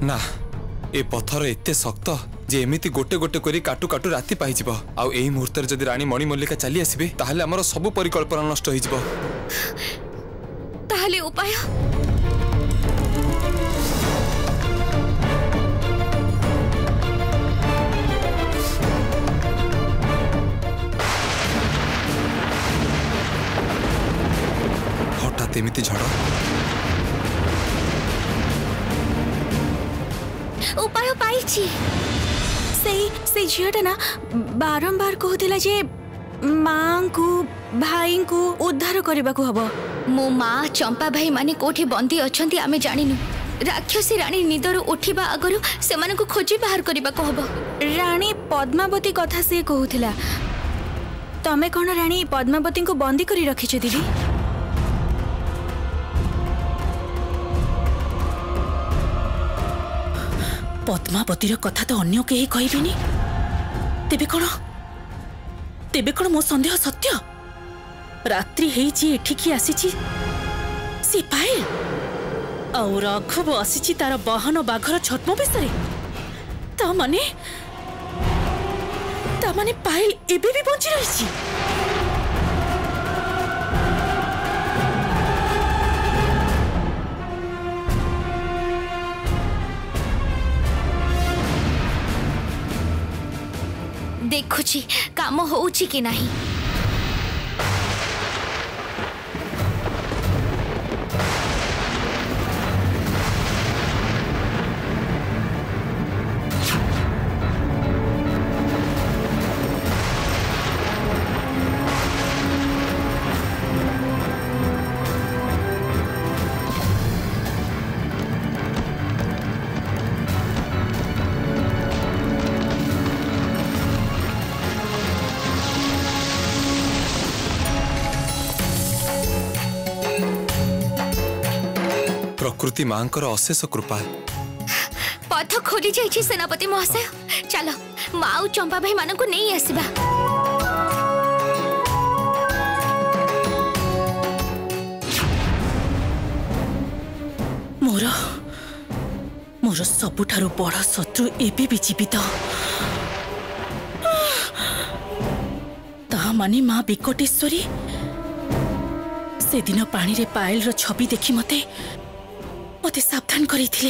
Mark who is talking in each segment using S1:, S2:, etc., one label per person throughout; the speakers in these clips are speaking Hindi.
S1: ना ए पत्थर एते शक्त जे एमिति गोटे गोटे करी काटू काटू राति पाइजिबो आउ एही मुहूर्त जदि रानी मणिमल्लिका चली आसीबे ताहले हमर सब परिकल्पना नष्ट होइजिबो।
S2: ताहले उपाय
S1: हठात एमिति झड़
S2: उपाय पाइछि से झीटा ना बारंबार कहूला जे माँ को भाई को उद्धार करने को हबो। मो माँ चंपा भाई माने कोठी बंदी अछंती आमे जानिनु। राक्षसी रानी निदर उठिबा आगरु से माने को खोजी बाहर करबा को हबो। रानी पद्मावती कथा से कहूला तमे कोन रानी पद्मावती को बंदी करी रखिछ दीदी?
S3: पद्मावतीर कथा तो अन्य कहीं कहबिनी तेबे कौन मो संदेह सत्य? रात्रि हेची एठिकी आसीची सी पाइल और रघुव आसीची तार बहन बाघर छद्म विषय ता माने पाइल एबे भी बंची रही।
S2: देखुची काम होउची कि नहीं।
S1: प्रकृति मांकर अशेष कृपा
S2: पथ खोली जाइछि सेनापति महाशय। चलो माँ चंपा भाई मान को नहीं आसवा।
S3: मोर सबुठारु बड़ शत्रु एबे भी जीवित ता माने माँ विकटेश्वरी से दिन पानी रे पायल रो छवि देखी मते सावधान करी थिले।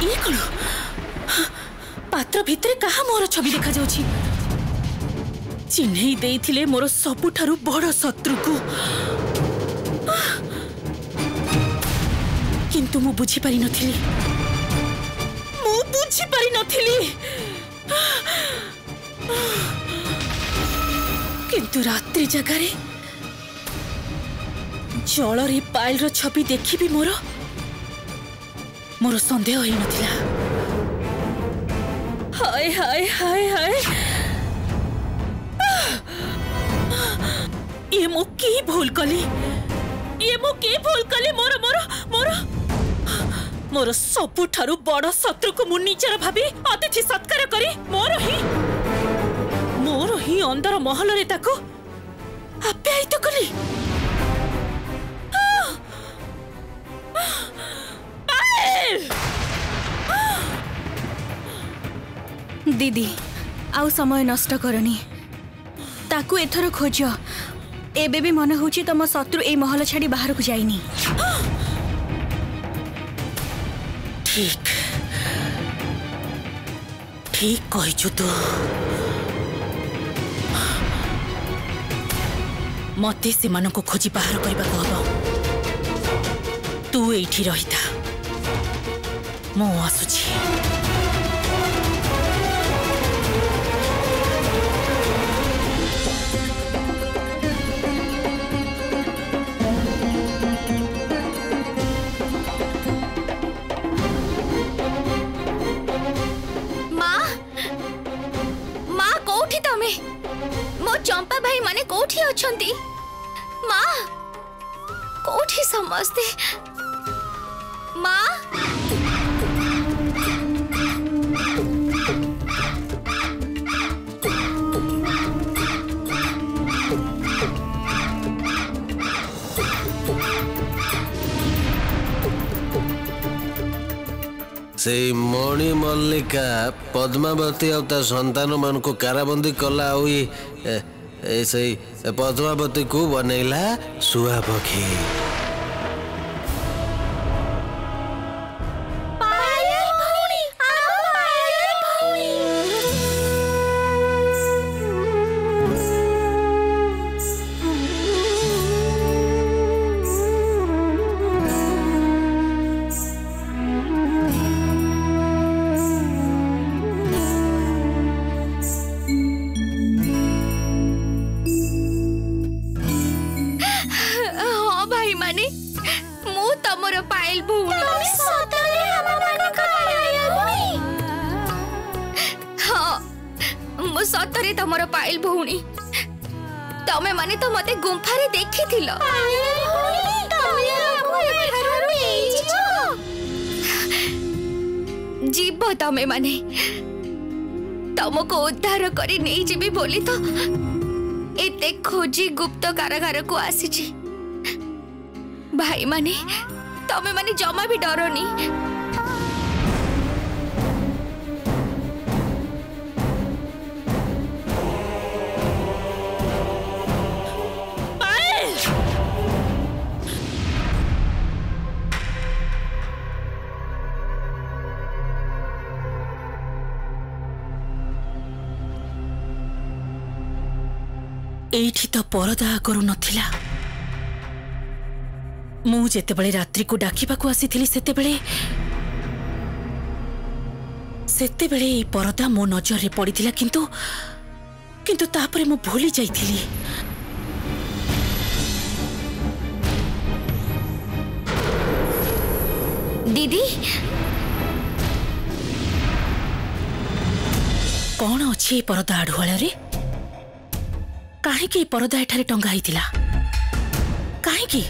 S3: ये कौन पात्र भितरे कहा मोर छवि देखा जाउछि? चिन्हई देइथिले मोर सबुठारु बड़ शत्रु को किंतु मु बुझी पारि नथिली किंतु रात्रि जगारे जल रे पायल रो छवि देखी भी मोर संदेह ही नथिला। हाय हाय हाय हाय ये मो की भूल कली मोर मोर मोर मोर सबुठारु बड़ शत्रु को मु निजर भाबी अतिथि सत्कार करी मोर ही अंदर महल रे ताको आप्यायित कली।
S2: दीदी आउ समय नष्ट करनी ताकू एथर खोज। एबे भी मन होची तम शत्रु ए महल छाड़ी बाहर को जाइनी।
S3: ठीक कहिछु तू। मते से मन को खोजी बाहर करबा को हबो। तू एठी रहिता मो आसुची।
S2: चंपा भाई माने कोठी अछंती? माँ कोठी समझते माँ?
S4: से मणि मल्लिका पद्मावती और ता संतान मान को काराबंदी कला से पद्मावती को बनैला सुआ पक्षी।
S2: सतरे तमर पाइल भौणी तमे माने तो मते गुंफा रे देखि थिलो जीव तमे माने तुमको उद्धार करी नहीं जीवी बोली तो एते खोजी गुप्त कारागार को आसी भाई माने तमे माने जमा भी डरनी।
S3: एठी तो परदा आगरू नथिला। मु जेतेबेले रात्रि को डाकिबा को आसीथिली सेतेबेले ए परदा मो नजर रे पड़िथिला किंतु तापरे मु भूली जाइथिली।
S2: दीदी
S3: कौन अच्छी परदा आढ़ुआल रे कहीं परदा एठारे टंगा होता कहीं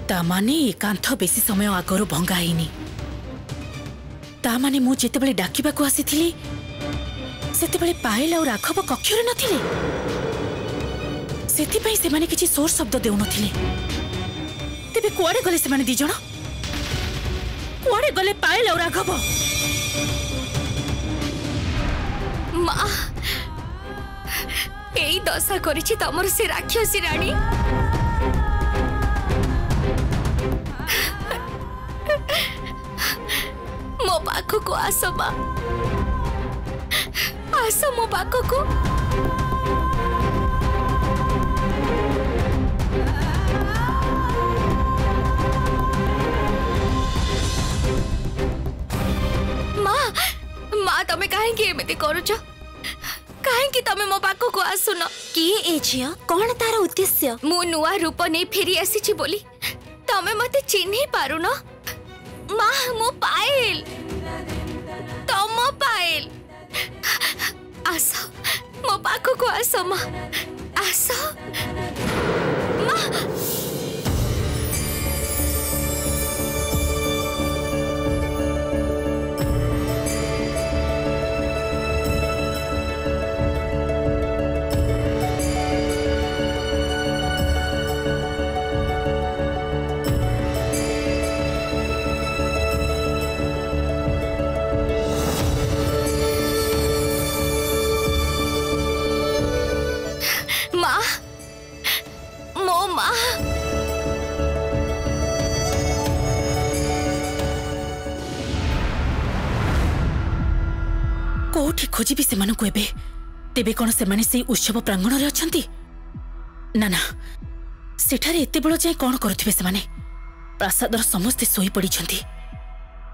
S3: तामाने कांथ बेसी समय आगरू भंगा हैनी तामाने मु जेतेबेले डाकिबा को आसीथिली सेतेबेले पायल और राघव कक्षरे नथिले सेथिपई से माने किछि सोर शब्द देउ नथिले। तेबे कुआडे गले से माने दी जण कुआडे गले पायल और राघव?
S2: माँ यही दशा करिछि तमर से राक्षसी रानी। मो पाखो को आस माँ आस मो पाखो को। माँ तमे काहेकि एमिति करूछ काहेकि तमे मो पाखो को आसुन किए ए झिया कोन तार उद्देश्य? मु नुआ रूप नै फेरी आसीछि बोली तमे मते चिन्हि पारुन। माँ मो पायल तम पायल आस मो पाखो को आस माँ आस माँ।
S3: कोठी खोजिबी सेमानकु एबे तेबे कोन सेमाने सेई उत्सव प्रांगण रे अछंती? ना ना सेठारे एते बेଳ जाय कोन करथिबे सेमाने? प्रासादर समस्ते सोई पड़ी छंती।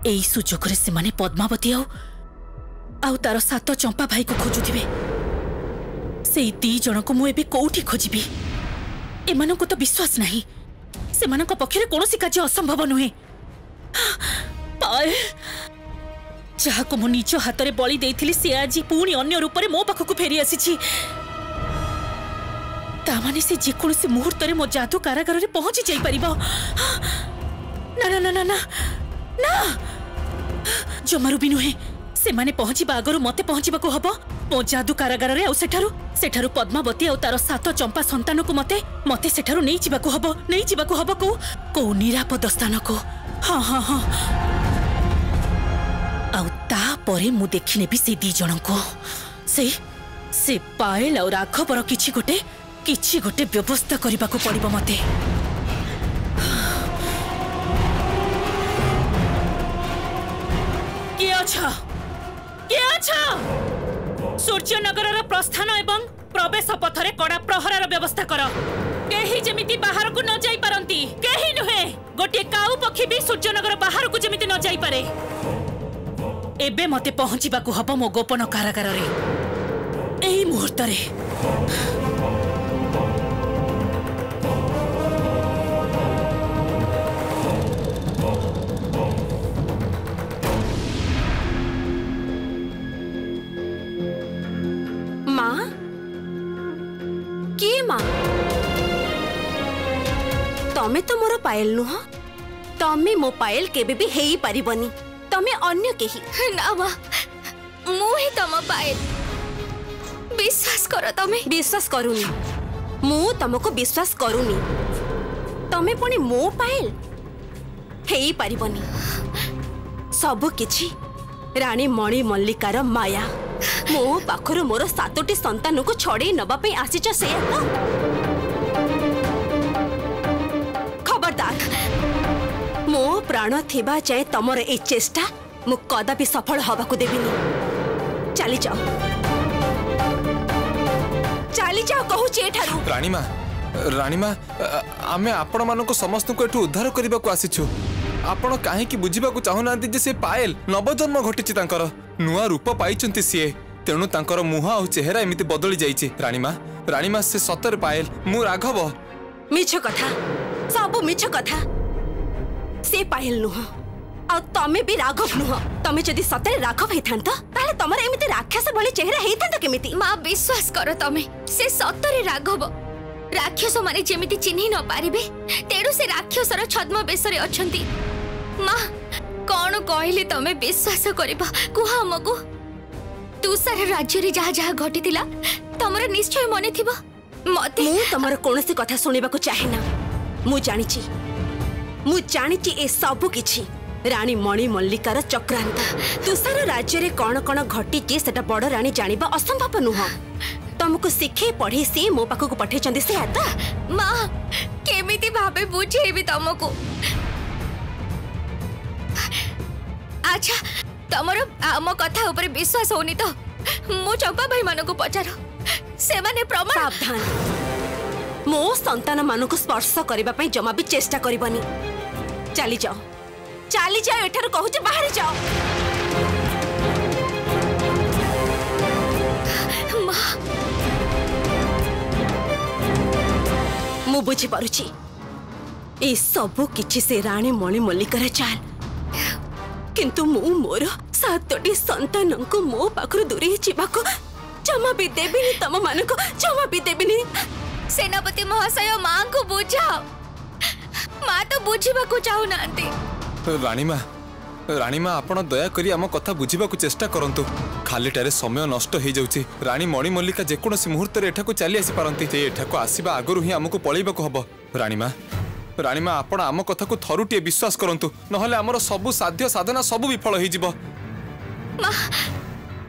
S3: एई सुजोग रे सेमाने पद्मावती आउ तार सात चंपा भाई को खोजुथिबे। सेई दी जण को मु एबे कोठी खोजिबी? एमानकु तो विश्वास नाही सेमानक पक्षरे कोनोसी कार्य असंभव नुहे। पायल जहाको मु निज हाथ में बलि देइथिली से आज पुणी अन्य रूप में मो पाखक फेरी आसी तामाने से जेकोसी मुहूर्त में मो जादू कारागार रे पहुंची जाई परिबो। ना ना ना ना ना ना जमारू भी नुहे से माने पहुंचीबा आगरु मते पहुंचीबाकू हबो मो जादू कारागार रे आउ सेठारु पद्मावती आउ तार 7 चंपा संतान को मते सेठारु नहीं जिबाकू हबो को निरापद स्थान को। हाँ हाँ हाँ आउ ता परे मु देखि नेबी से दी जण को से पायल और राघवर किछि गोटे व्यवस्था करबा को पड़िबो मते। के अच्छा सूर्यनगर प्रस्थान एवं प्रवेश पथरे कड़ा प्रहरार व्यवस्था कर। केही जेमिति बाहर को न जाई पारंती, केही नुहे गोटे काऊ पक्षी भी सूर्यनगर बाहर को जेमिति न जाई पारे। एबे मते पहुंचीबा को हबो मो गोपन कारागार रे एही मुहूर्त रे।
S2: तमे तो मोर पायल नुह, तमे मो पायल केबे भी हेई पारिबनी, तमे अन्य केही ना। वा मु ही तम पायल, विश्वास कर। तमे विश्वास करूनी, मु तमको विश्वास करूनी। तमे पुणी मो पायल हेई पारिबनी। सब किछि रानी मणि मल्लिकार माया। मो पाखरु मोर 7टी संतान को छड़े नबा पे आसीच से मो प्राण थिबा जाए तमर ए चेष्टा मु कदापि सफल हवा को देबिनी। चली जाओ कहू एठारू।
S1: रानीमा आमे आपण मानको समस्त को एठू उद्धार करबा को आसीछु। आपण काहे की बुझिबा को चाहुनांती जे से पायल नवजन्म घटिछि, तांकर नुआ रूप पाइचंती सिए, तेणु तांकर मुह आ चेहरा एमिति बदली जाइछि। रानीमा से सतर पायल मु राघव।
S2: मिछ कथा, सब मिछ कथा। से पायल नुह आ तमे भी राघव नुह। तमे जदि सतरे राघव हेथांत ताले तमर एमिति राक्षस भली चेहरा हेथांत केमिति? मां विश्वास कर, तमे से सतरे राघव। राक्षस माने जेमिति चिन्हि न पारिबे, तेडु से राक्षसर छद्म बेसरे अछंती। मां कोन कहले तमे विश्वास करबा? कुहा हमकु तुसार राज्य रे जहा जहा घटितिला तमर निश्चय मने थिबो। मते मु तमर कोनसी कथा सुनिबा को चाहे ना। मु जानिची ए सब किछि रानी मणि मल्लिकार चक्रांत। तुसार राज्य रे कोन कोन घटिची सेटा बड़ रानी जानिबा असंभव नुह। तुमको शिखे पढ़े से मो पाखु को पठे चंदी से आता। मां केमिति भाबे बुझेबी तुमको? अच्छा तमर आम कथा ऊपर विश्वास होनी तो मो चंपा भाई मानको पचारो, से माने प्रमाण। सावधान, मो संतान मानको स्पर्श करबा पई जमा भी चेष्टा करबनी। चली जाओ एठार कहू जे बाहर जाओ। मु बुझी पारुची ए सब किछि से रानी मणि मल्लिकार चाल, किंतु मु मोर 7टी संतान को मो पाखरु दूरे जीवाको जमा भी देबिनी। तम मानको जमा भी देबिनी। सेनापति महाशय मां को बुझाओ, मां तो बुझिबा को चाहू नांती।
S1: रानीमा आपण दया करी आम कथा बुझिबा को चेष्टा करंतु। खालीटारे समय नष्ट हो जाउची। रानी मणि मल्लिका जेकोसी मुहूर्त रे एठाको चली आसी पारंती, ते एठाको आसीबा आगरु ही हमको पळैबा को हबो। रानीमा आपण आम कथा को थरुटिए विश्वास करंतु, नहले हमर सब साध्य साधना सब विफल होई जिवो।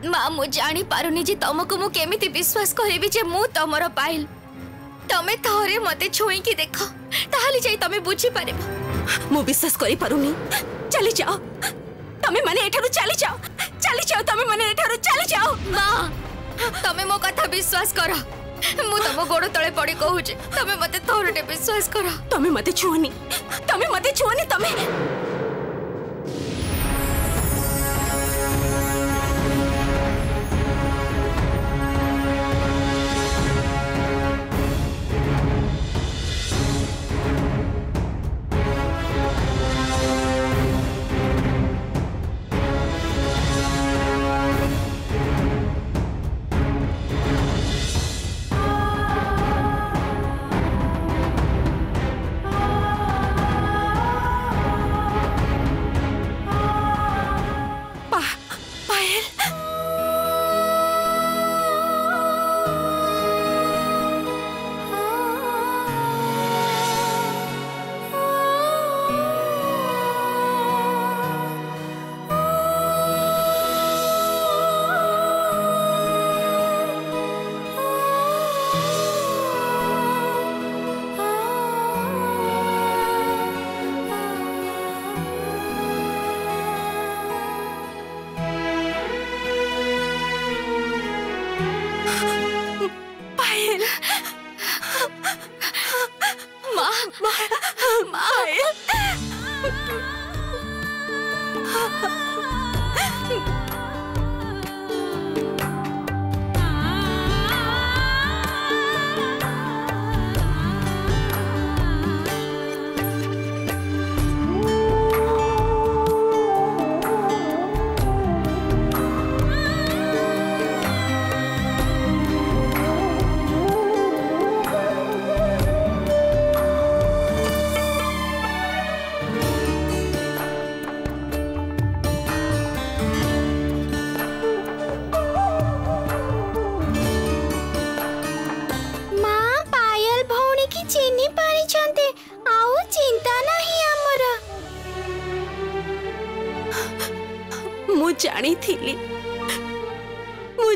S2: मां मु जानी पारुनी जे तमको मु केमिति विश्वास करिबी जे मु तमरो पाइल। तमे थरे मते छुई की देखो, ताहाली जाई तमे बुझी पारेबो। मु विश्वास करि पारुनी। चली जाओ तमे माने एठारु, चली जाओ तमे माने एठारु, चली जाओ। मां तमे मो कथा विश्वास करो। मु तम गोड़ तळे पड़ी कहू जे तमे मते थोरटे विश्वास करो। तमे मते छुओनी। तमे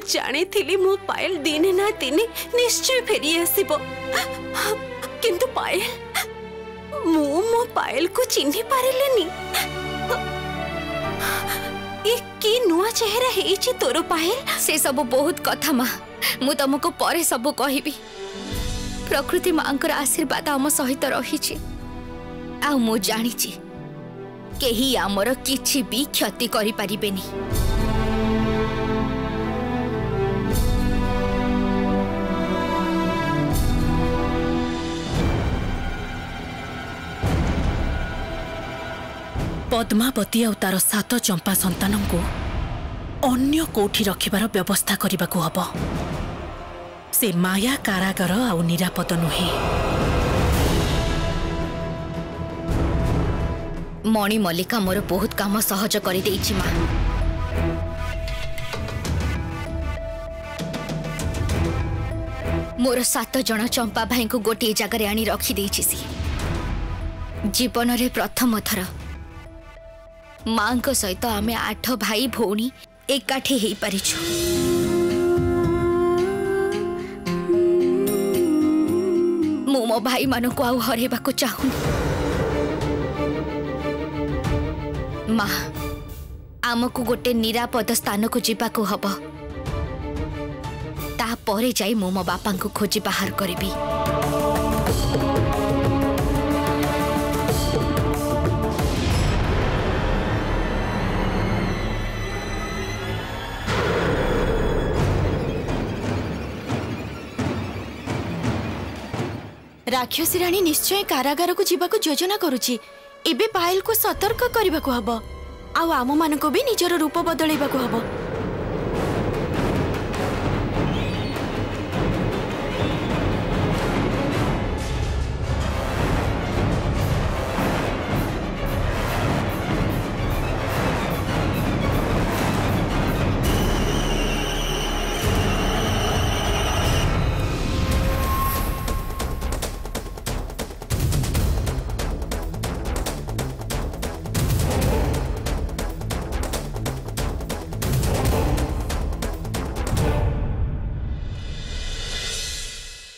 S3: जानी थी मो पायल दिने ना दिने निश्चय फेरी आसीबो किंतु पायल मो पायल को चिन्ही पारिलेनी ये की नुआ चेहरा हेची तोर पायल
S2: से सब बहुत कथा माँ मु तुमको परे सब कहबी प्रकृति मांकर आशीर्वाद आम सहित रही आ मु जानी केही आमर किछि भी क्षति करि परिबेनी
S3: पद्मावती और तार 7 चंपा संतान को अन्य कोठी रखिबार व्यवस्था करने को हब से माया कारागार आउ निरापद नुहे
S2: मणि मल्लिका मोर बहुत काम सहज कर देइछि मां मोर 7 जन चंपा भाई को गोटे जगह आनी रखी देइछि सी जीवन रे प्रथम थर मां को सहित आमे 8 भाई भौणी एकाठी हेई परिछु मु मो भाई मानो को आउ हरेबा को चाहू मां आमको गोटे निरापद स्थान को जीवा को हब ता परे जाई मो मो बापा को खोजी बाहर करबी
S5: राक्षसी राणी निश्चय कारागार को जीवा को योजना करुची एबे पायल को सतर्क करबा को हबो आउ आम मान को भी निजर रूप बदलैबा को हबो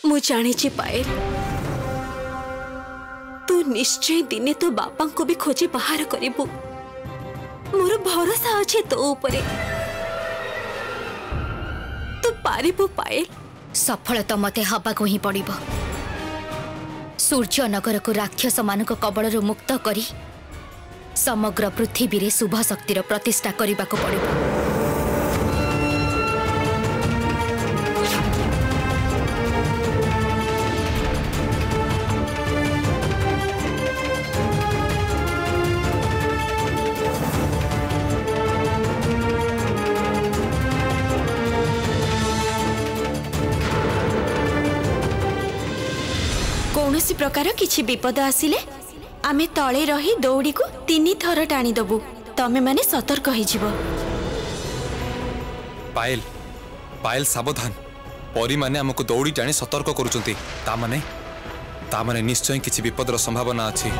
S3: मु जानी पायल तू निश्चय दिने तो बापा को भी खोजी बाहर करिबु मोर भरोसा अच्छे तो ऊपर तू पारिबु पायल
S2: सफल तो मते हबा को ही पड़िबो सूर्य नगर को राक्षस मान को कबल मुक्त करी समग्र पृथ्वी रे शुभ शक्तिर प्रतिष्ठा करबा को पड़िबो
S5: कौनसी प्रकार किछि विपद आसिले आमे तळे रही दौड़ी को 3 थर टाणी दबु तमे माने सतर्क होई जिवो
S1: पायल पायल सावधान परी माने हमको दौड़ी टाणी सतर्क करूचंती ता माने निश्चय किछि विपदर संभावना अछि